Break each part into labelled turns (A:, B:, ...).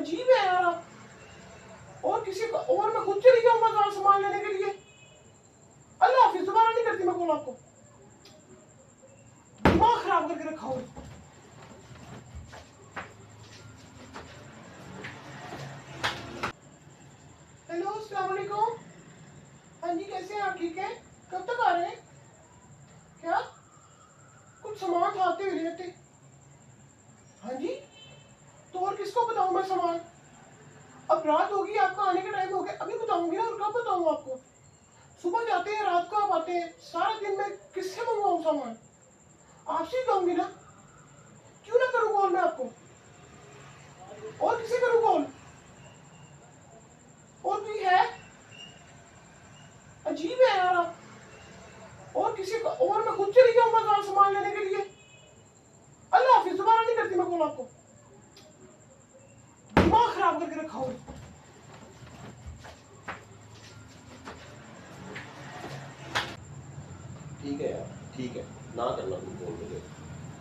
A: अजीब है यार आप। और किसी का और मैं खुद चली जाऊँ बाजार सामान लेने के लिए। अल्लाह हाफिज, दोबारा नहीं करती मैं कॉल आपको। दिमाग खराब करके रखा हो। हेलो, अस्सलाम वालेकुम। हाँ जी, कैसे हैं आप? ठीक है। कब तक आ रहे हैं? क्या कुछ सामान था, आते हुए लेते? हाँ जी, तो और किसको बताऊं मैं सामान? अब रात होगी, आपका आने का टाइम हो गया, अभी बताऊंगी ना, और कब बताऊं आपको? सुबह जाते हैं, रात को आप आते हैं, सारा दिन मैं किससे मंगवाऊं सामान? आपसे ही कहूंगी ना। क्यों ना करूं कॉल मैं आपको? और किसे करूं कॉल? और कोई है? अजीब है यार आप। और किसी का और मैं खुद चली जाऊं बाजार सामान लेने के लिए। अल्लाह हाफिज, दोबारा नहीं करती मैं कॉल आपको। दिमाग खराब करके रखा हो।
B: ठीक है यार, ठीक है। ना करना तुम फोन मुझे,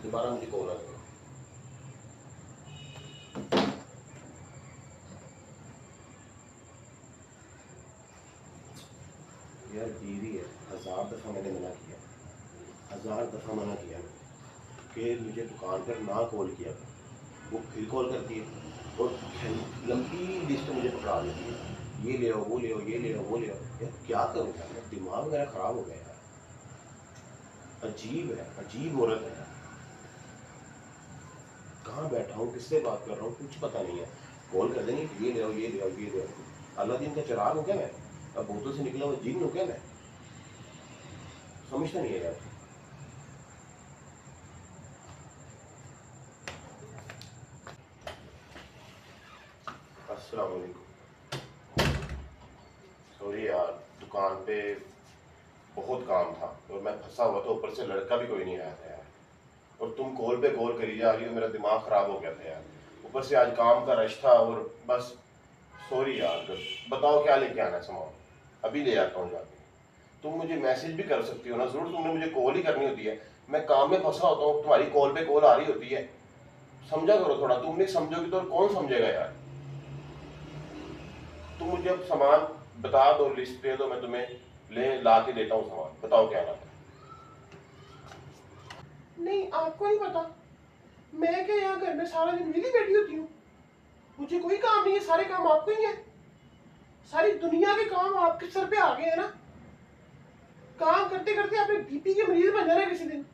B: दोबारा मुझे कॉल ना करो। यार बीवी है, 1000 दफ़ा मैंने मना किया, 1000 दफ़ा मना किया कि मुझे दुकान पर ना कॉल किया कर। वो फिर कॉल करती है और लंबी लिस्ट मुझे पकड़ा देती है, ये ले आओ, वो ले आओ, ये ले आओ, वो ले आओ। यार क्या करूँ यार, मेरा दिमाग वगैरह ख़राब हो गया यार। अजीब है, अजीब औरत है यार। कहाँ बैठा हूँ, किससे बात कर रहा हूँ, कुछ पता नहीं है। कॉल कर देंगे, ये ले आओ, ये ले आओ, ये ले आओ। अल्लाह दिन का चिराग हो क्या मैं? अब बोतल से निकला हुआ जिन हो क्या मैं? समझता नहीं है यार। अस्सलाम वालेकुम। सॉरी यार, दुकान पे बहुत काम था और मैं फंसा हुआ था, ऊपर से लड़का भी कोई नहीं आया था यार। और तुम कॉल पे कॉल करी जा रही हो, मेरा दिमाग ख़राब हो गया था यार। ऊपर से आज काम का रश था और बस। सॉरी यार, बताओ क्या लेके आना है सामान, अभी ले आता हूँ जाके। तुम मुझे मैसेज भी कर सकती हो ना, जरूर तुमने मुझे कॉल ही करनी होती है। मैं काम में फंसा होता हूँ, तुम्हारी कॉल पे कॉल आ रही होती है। समझा करो थोड़ा, तुम नहीं समझोगी तो और कौन समझेगा यार। तुम मुझे अब सामान बता दो, लिस्ट दे दो, मैं तुम्हें ले ला के देता हूँ सामान। बताओ क्या लाना है।
A: नहीं, आपको नहीं पता? मैं क्या यहाँ घर में सारा दिन विली बैठी होती हूँ? मुझे कोई काम नहीं है, सारे काम आपको ही है। सारी दुनिया के काम आपके सर पे आ गए हैं ना। काम करते करते आपने बीपी के मरीज बन जाना किसी दिन।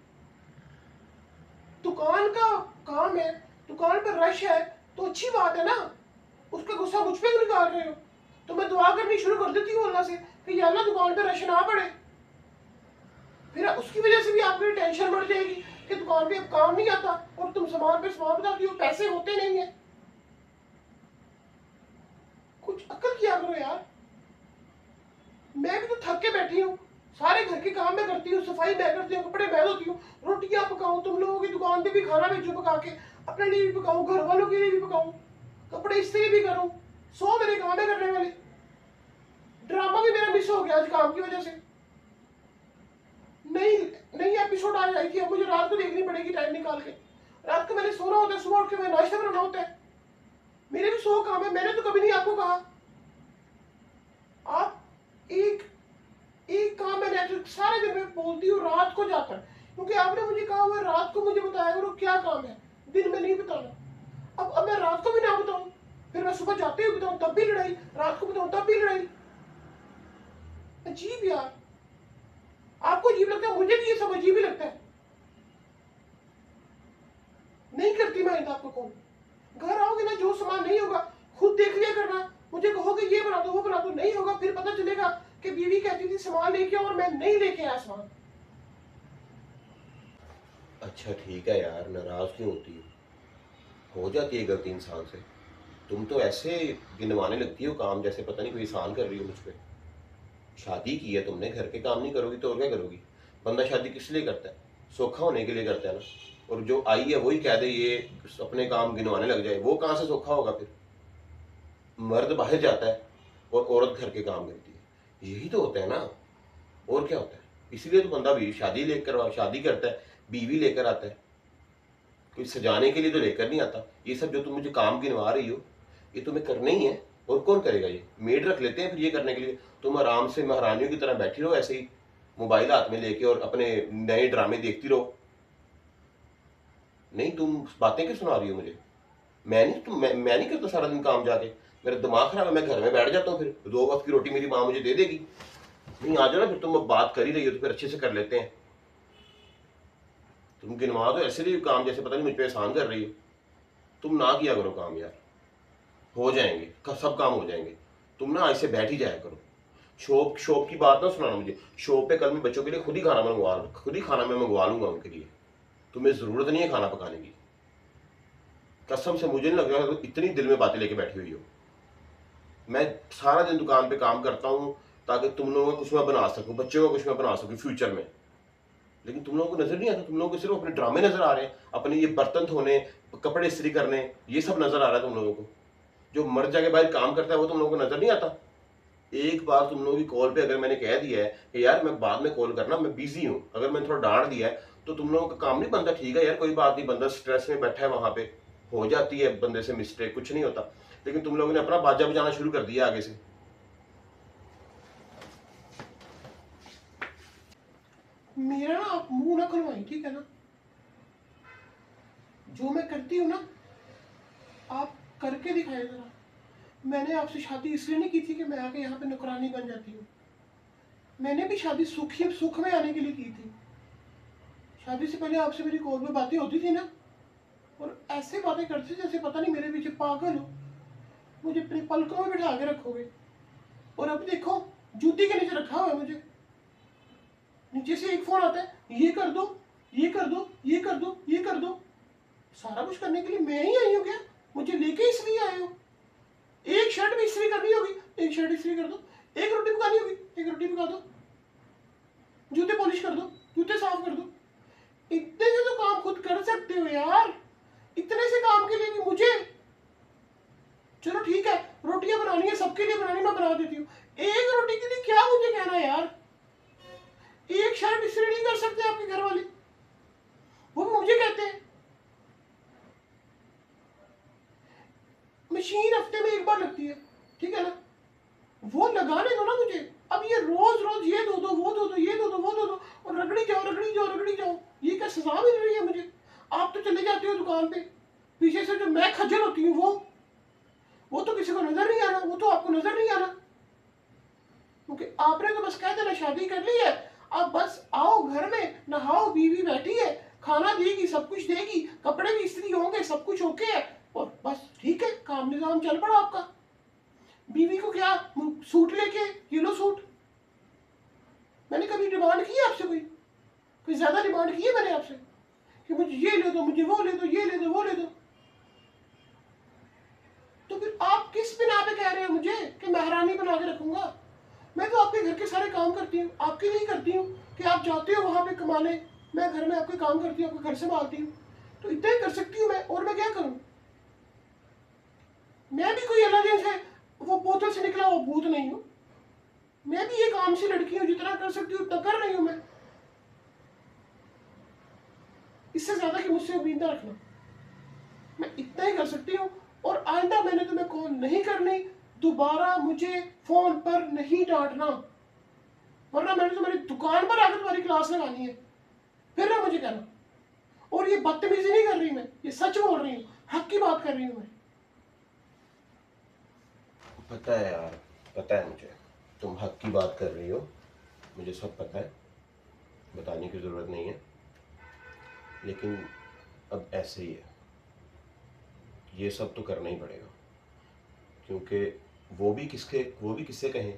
A: दुकान का काम है, दुकान पर रश है, तो अच्छी बात है ना। उसका गुस्सा मुझ पे क्यों निकाल रहे हो? तो मैं दुआ करनी शुरू कर देती हूँ अल्लाह से कि या अल्लाह दुकान पर रश ना पड़े। फिर उसकी वजह से भी आपकी टेंशन बढ़ जाएगी कि दुकान पे अब काम नहीं आता, और तुम सामान पे सामान बताती हो, पैसे होते नहीं है। कुछ अक्ल किया करो यार। मैं भी तो थक के बैठी हूँ, सारे घर के काम मैं करती हूँ, सफाई मैं करती हूँ, कपड़े मैं धोती हूँ, रोटियां पकाऊँ, तुम लोगों की दुकान पे भी खाना भेजो पका के, अपने लिए भी पकाऊँ, घर वालों के लिए भी पकाऊँ, कपड़े इससे भी करूँ। 100 मेरे काम है करने वाले। ड्रामा भी मेरा मिस हो गया आज काम की वजह से। नई नई एपिसोड आ जाएगी, अब मुझे रात को देखनी पड़ेगी टाइम निकाल के। रात को मैंने सोना होता है, सुबह उठ के मैं नाश्ता बनाना होता है। मेरे भी 100 काम है, मैंने तो कभी नहीं आपको कहा। आप एक एक काम मैंने सारे दिन में बोलती हूँ रात को जाकर, क्योंकि आपने मुझे कहा हुआ रात को मुझे बताया करो क्या काम है, दिन में नहीं बताना। अब मैं रात को भी ना बताऊं, फिर मैं सुबह जाते हुए बताऊं तब भी लड़ाई, रात को बताऊं तब भी लड़ाई। अजीब यार। आपको अजीब लगता है, मुझे भी ये सब अजीब ही लगता है। नहीं करती मैं इनका आपको कॉल। घर आओगे ना, जो सामान नहीं होगा खुद देख लिया करना। मुझे कहोगे ये बना दो, वो बना दो, नहीं होगा फिर पता चलेगा कि बीवी कहती थी सामान लेके आओ और मैं नहीं लेके आया सामान।
B: अच्छा ठीक है यार, नाराज क्यों होती हो जाती है गलती इंसान से। तुम तो ऐसे गिनवाने लगती हो काम, जैसे पता नहीं कोई एहसान कर रही हो मुझ पे। शादी की है तुमने, घर के काम नहीं करोगी तो और क्या करोगी? बंदा शादी किस लिए करता है? सौखा होने के लिए करता है ना। और जो आई है वही कह दे ये अपने काम गिनवाने लग जाए, वो कहाँ से सौखा होगा फिर? मर्द बाहर जाता है और औरत घर के काम करती है, यही तो होता है ना। और क्या होता है? इसीलिए तो बंदा भी शादी करता है, बीवी लेकर आता है। कोई सजाने के लिए तो लेकर नहीं आता। ये सब जो तुम मुझे काम गिनवा रही हो, ये तुम्हें करने ही है। और कौन करेगा? ये मेड रख लेते हैं फिर ये करने के लिए। तुम आराम से महारानियों की तरह बैठी रहो ऐसे ही मोबाइल हाथ में लेके और अपने नए ड्रामे देखती रहो। नहीं, तुम बातें क्यों सुना रही हो मुझे? मैं नहीं करता सारा दिन काम जाके। मेरा दिमाग खराब है, मैं घर में बैठ जाता हूँ, फिर 2 वक्त की रोटी मेरी माँ मुझे दे देगी। नहीं आ जाओ ना, फिर तुम अब बात कर ही रही हो तो फिर अच्छे से कर लेते हैं। तुम गिनवा दो ऐसे रही काम जैसे पता नहीं मुझ पे एहसान कर रही हो। तुम ना किया करो काम यार, हो जाएंगे सब काम हो जाएंगे। तुम ना ऐसे बैठ ही जाया करो। शॉप शॉप की बात ना सुनाना मुझे। शॉप पे कल मैं बच्चों के लिए खुद ही खाना मैं मंगवा लूंगा उनके लिए। तुम्हें जरूरत नहीं है खाना पकाने की। कसम से मुझे नहीं लग रहा इतनी दिल में बातें लेके बैठी हुई हो। मैं सारा दिन दुकान पे काम करता हूँ ताकि तुम लोगों का कुछ मैं बना सकूं, बच्चों का कुछ मैं बना सकूं फ्यूचर में। लेकिन तुम लोगों को नजर नहीं आता। तुम लोगों को सिर्फ अपने ड्रामे नजर आ रहे हैं, अपने ये बर्तन धोने, कपड़े इस्त्री करने, ये सब नजर आ रहा है तुम लोगों को। जो मर जाके बाहर काम करता है वो तुम लोगों को नजर नहीं आता। एक बार तुम लोगों की कॉल पे अगर मैंने कह दिया है कि यार मैं बाद में कॉल करना, मैं बिजी हूँ, अगर मैंने थोड़ा डांट दिया है तो तुम लोगों का काम नहीं बनता। ठीक है यार, कोई बात नहीं, बंदा स्ट्रेस में बैठा है, वहां पे हो जाती है बंदे से मिस्टेक, कुछ नहीं होता। लेकिन तुम लोगों ने अपना बाजा बजाना शुरू कर दिया आगे से।
A: मेरा ना आप मुंह ना खुलवाएं, ठीक है ना? जो मैं करती हूँ ना, आप करके दिखाएं जरा। मैंने आपसे शादी इसलिए नहीं की थी कि मैं आके यहाँ पे नौकरानी बन जाती हूँ। मैंने भी शादी सुख में आने के लिए की थी। शादी से पहले आपसे मेरी कॉल पे बातें होती थी ना, और ऐसे बातें करते थे जैसे पता नहीं मेरे पीछे पागल हो, मुझे अपनी पलकों में बिठा के रखोगे। और अब देखो, जूती के नीचे रखा हुआ है मुझे। नीचे से एक फोन आता है, ये कर दो, ये कर दो, ये कर दो, ये कर दो। सारा कुछ करने के लिए मैं ही आई हूँ क्या? मुझे लेके इसलिए आए हो? एक शर्ट भी इस्त्री करनी होगी, एक शर्ट इस्त्री कर दो। एक रोटी पकानी होगी, एक रोटी पका दो। जूते पॉलिश कर दो, जूते साफ कर दो। इतने से तो काम खुद कर सकते हो यार। इतने से काम के लिए भी मुझे, चलो ठीक है, रोटियां बनानी है, सबके लिए बनानी, मैं बना देती हूँ। एक रोटी के लिए क्या मुझे कहना है यार? एक शर्ट इस्त्री नहीं कर सकते आपके घर वाले? वो मुझे कहते हैं। मशीन हफ्ते में एक बार लगती है, ठीक है ना? वो लगाने दो ना मुझे। अब ये रोज रोज ये दो दो, वो दो दो, ये दो दो, वो दो दो, और रगड़ी जाओ, रगड़ी जाओ, रगड़ी जाओ। ये क्या सजा मिल रही है मुझे? आप तो चले जाते हो दुकान पे, पीछे से जो मैं खज्जल होती हूँ वो तो किसी को नजर नहीं आ रहा, वो तो आपको नजर नहीं आ रहा। क्योंकि आपने तो बस कह देना शादी कर ली है, अब बस आओ घर में, नहाओ, बीवी बैठी है, खाना देगी, सब कुछ देगी, कपड़े भी इस्त्री होंगे, सब कुछ ओके है, और बस ठीक है, काम निजाम चल पड़ा आपका। बीवी को क्या, सूट लेके, ये लो सूट। मैंने कभी डिमांड की है आपसे? कोई ज्यादा डिमांड की है मैंने आपसे कि मुझे ये ले दो, मुझे वो ले दो, ये ले दो, वो ले दो? तो फिर आप किस बिना पे कह रहे हो मुझे कि महारानी बना के रखूंगा? मैं तो आपके घर के सारे काम करती हूँ, आपके लिए करती हूँ कि आप जाते हो वहां पे कमाने, मैं घर में आपके काम करती हूँ, आपके घर संभालती हूँ। तो इतना ही कर सकती हूँ मैं, और मैं क्या करूँ? मैं भी कोई अलादीन से वो बोतल से निकला वो भूत नहीं हूँ। मैं भी एक आम सी लड़की हूँ, जितना कर सकती हूँ उतना कर रही हूँ मैं। इससे ज्यादा कि मुझसे उम्मीद ना रखना, मैं इतना ही कर सकती हूँ। और आइंदा मैंने तुम्हें कॉल नहीं करनी, दोबारा मुझे फोन पर नहीं डांटना, वरना मैंने तुम्हारी दुकान पर आकर तुम्हारी क्लास लगानी है, फिर ना मुझे कहना। और ये बदतमीजी नहीं कर रही मैं, ये सच बोल रही हूँ, हक की बात कर रही हूँ मैं।
B: पता है यार, पता है मुझे तुम हक की बात कर रही हो, मुझे सब पता है, बताने की ज़रूरत नहीं है। लेकिन अब ऐसे ही है, ये सब तो करना ही पड़ेगा, क्योंकि वो भी किससे कहें।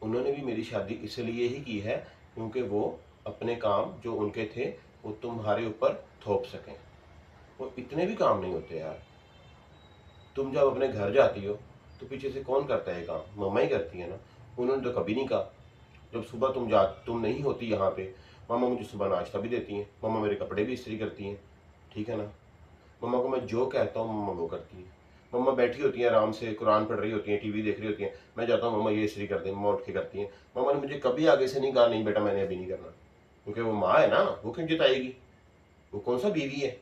B: उन्होंने भी मेरी शादी इसलिए ही की है क्योंकि वो अपने काम जो उनके थे वो तुम्हारे ऊपर थोप सकें। वो इतने भी काम नहीं होते यार। तुम जब अपने घर जाती हो तो पीछे से कौन करता है काम? मम्मा ही करती है ना। उन्होंने तो कभी नहीं कहा। जब सुबह तुम नहीं होती यहाँ पे, मम्मा मुझे सुबह नाश्ता भी देती हैं, मम्मा मेरे कपड़े भी इस्त्री करती हैं, ठीक है ना। मम्मा को मैं जो कहता हूँ मम्मा वो करती है। मम्मा बैठी होती हैं आराम से, कुरान पढ़ रही होती हैं, टीवी देख रही होती हैं, मैं जाता हूँ मम्मा ये इस्त्री कर दें, मम्मा उठ के करती हैं। मम्मा ने मुझे कभी आगे से नहीं कहा नहीं बेटा मैंने अभी नहीं करना, क्योंकि वो माँ है ना, वो क्यों जिताएगी, वो कौन सा बीवी है।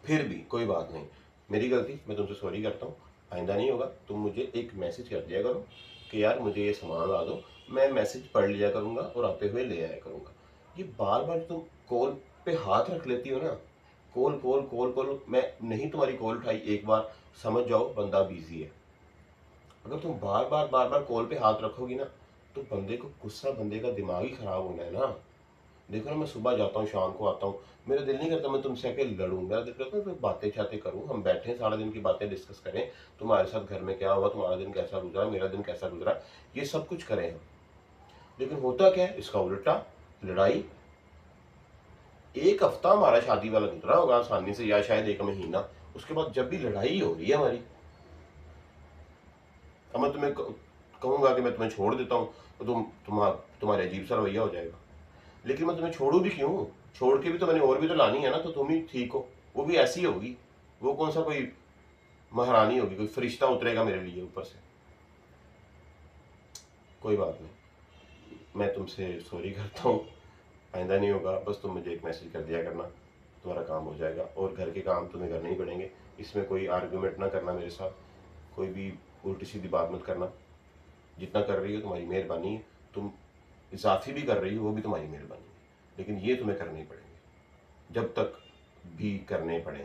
B: फिर भी कोई बात नहीं, मेरी गलती, मैं तुमसे सॉरी करता हूँ। आइंदा नहीं होगा। तुम मुझे एक मैसेज कर दिया करो कि यार मुझे ये सामान ला दो, मैं मैसेज पढ़ लिया करूँगा और आते हुए ले आया करूँगा। ये बार बार तुम कॉल पे हाथ रख लेती हो ना, कॉल कॉल कॉल कॉल, मैं नहीं तुम्हारी कॉल उठाई एक बार, समझ जाओ बंदा बिजी है। अगर तुम बार बार कॉल पे हाथ रखोगी ना, तो बंदे को गुस्सा, बंदे का दिमाग ही खराब होना है ना। देखो ना, मैं सुबह जाता हूँ, शाम को आता हूँ, मेरा दिल नहीं करता मैं तुमसे आके लड़ूं, मेरा दिल करता है मैं बातें चाहते करूँ, हम बैठे सारा दिन की बातें डिस्कस करें, तुम्हारे साथ घर में क्या हुआ, तुम्हारा दिन कैसा गुजरा, मेरा दिन कैसा गुजरा, ये सब कुछ करें हम। लेकिन होता क्या है इसका उल्टा, लड़ाई। एक हफ्ता हमारा शादी वाला गुजरा होगा आसानी से, या शायद एक महीना, उसके बाद जब भी लड़ाई हो रही है हमारी, अब मैं तुम्हें कहूंगा कि मैं तुम्हें छोड़ देता हूँ तो तुम्हारे अजीब सा रवैया हो जाएगा। लेकिन मैं तुम्हें छोड़ू भी क्यों, छोड़ के भी तो मैंने और भी तो लानी है ना, तो तुम ही ठीक हो, वो भी ऐसी होगी, वो कौन सा कोई महारानी होगी, कोई फरिश्ता उतरेगा मेरे लिए ऊपर से। कोई बात नहीं, मैं तुमसे सॉरी करता हूँ, आइंदा नहीं होगा। बस तुम मुझे एक मैसेज कर दिया करना, तुम्हारा काम हो जाएगा। और घर के काम तुम्हें करने ही पड़ेंगे, इसमें कोई आर्गूमेंट ना करना मेरे साथ, कोई भी उल्टी सीधी बात मत करना। जितना कर रही हो तुम्हारी मेहरबानी है, तुम इजाफी भी कर रही हो वो भी तुम्हारी मेहरबानी है, लेकिन ये तुम्हें करने ही पड़ेंगे जब तक भी करने पड़े।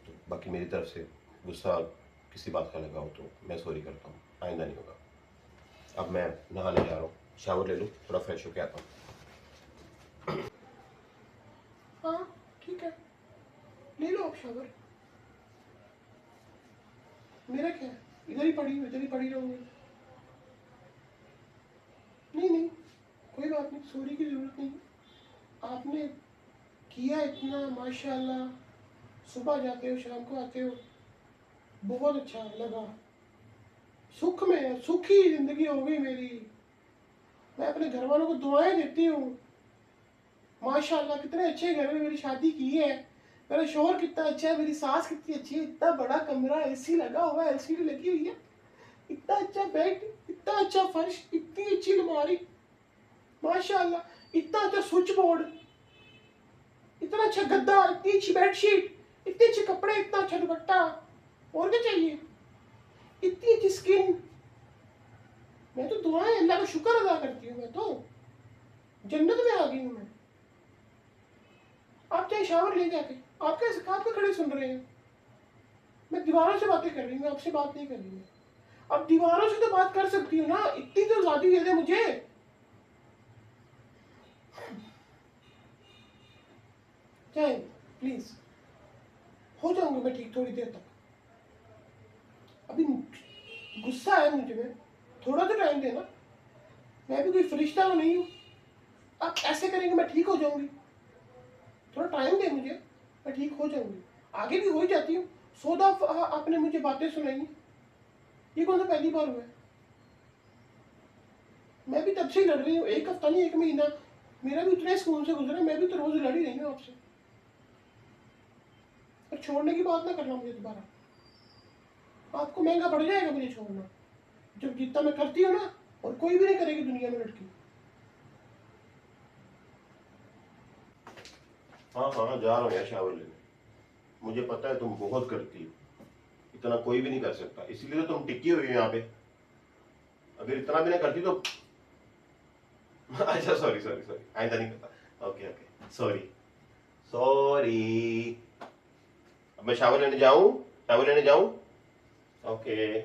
B: तो बाकी मेरी तरफ से गुस्सा किसी बात का लगा हो तो मैं सॉरी करता हूँ, आइंदा नहीं होगा। अब मैं नहाने जा रहा हूँ, शावर ले लूँ, थोड़ा फ्रेश होके आता हूँ।
A: हाँ ठीक है, ले लो आप शावर। मेरा क्या है, इधर ही पड़ी हूँ, इधर ही पड़ी रहूँगी। नहीं नहीं, कोई बात नहीं, सॉरी की ज़रूरत नहीं। आपने किया इतना, माशाल्लाह, सुबह जाते हो शाम को आते हो, बहुत अच्छा लगा। सुख में सुखी जिंदगी हो गई मेरी। मैं अपने घर वालों को दुआएं देती हूँ, माशाल्लाह कितने अच्छे घर में मेरी शादी की है। मेरा शोहर कितना अच्छा है, मेरी सास कितनी अच्छी है, इतना बड़ा कमरा, एसी लगा हुआ है, एलसीडी लगी हुई है, इतना अच्छा बेड, इतना अच्छा फर्श, इतनी अच्छी अलमारी, माशाल्लाह, इतना अच्छा स्विच बोर्ड, इतना अच्छा गद्दा, इतनी अच्छी बेडशीट, इतने अच्छे कपड़े, इतना अच्छा दुपट्टा, और क्या चाहिए, इतनी अच्छी स्किन। मैं तो दुआएं अल्लाह का शुक्र अदा करती हूँ, मैं तो जन्नत में आ गई हूँ मैं। आप चाहे शावर ले जाके, आप क्या खड़े सुन रहे हैं, मैं दीवारों से बातें कर रही हूँ, आपसे बात नहीं कर रही हूँ। अब दीवारों से तो बात कर सकती हूँ ना, इतनी तो आज़ादी दे दे मुझे। चाहे प्लीज, हो जाऊंगी मैं ठीक थोड़ी देर तक। अभी गुस्सा है मुझे में, थोड़ा तो टाइम देना, मैं भी कोई फरिश्ता तो नहीं हूँ। आप ऐसे करेंगे मैं ठीक हो जाऊंगी, थोड़ा टाइम दे मुझे, मैं ठीक हो जाऊंगी, आगे भी हो ही जाती हूँ। 100 दफा आपने मुझे बातें सुनाई, ये कौन सा पहली बार हुआ है। मैं भी तब से लड़ रही हूँ, एक हफ्ता नहीं एक महीना, मेरा भी उतना स्कूल से गुजरा, मैं भी तो रोज लड़ ही रही हूँ आपसे। और छोड़ने की बात ना करना मुझे दोबारा, आपको महंगा पड़ जाएगा मुझे छोड़ना, जब जितना मैं करती हूँ ना, और कोई भी नहीं करेगी दुनिया में लड़की।
B: हाँ हाँ, जा रहा हूँ यार शावर लेने, मुझे पता है तुम बहुत करती हो, इतना कोई भी नहीं कर सकता, इसीलिए तो तुम टिकी हुई हो यहाँ पे। अगर इतना भी नहीं करती तो अच्छा सॉरी सॉरी सॉरी, आइंदा नहीं करता। Okay okay, sorry sorry. अब मैं शावर लेने जाऊं, शावर लेने जाऊं। ओके।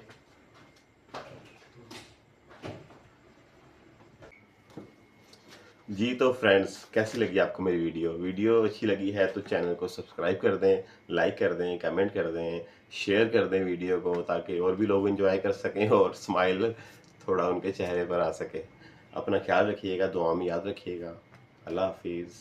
B: जी तो फ्रेंड्स, कैसी लगी आपको मेरी वीडियो? वीडियो अच्छी लगी है तो चैनल को सब्सक्राइब कर दें, लाइक कर दें, कमेंट कर दें, शेयर कर दें वीडियो को, ताकि और भी लोग एंजॉय कर सकें और स्माइल थोड़ा उनके चेहरे पर आ सके। अपना ख्याल रखिएगा, दुआ में याद रखिएगा। अल्लाह हाफिज़।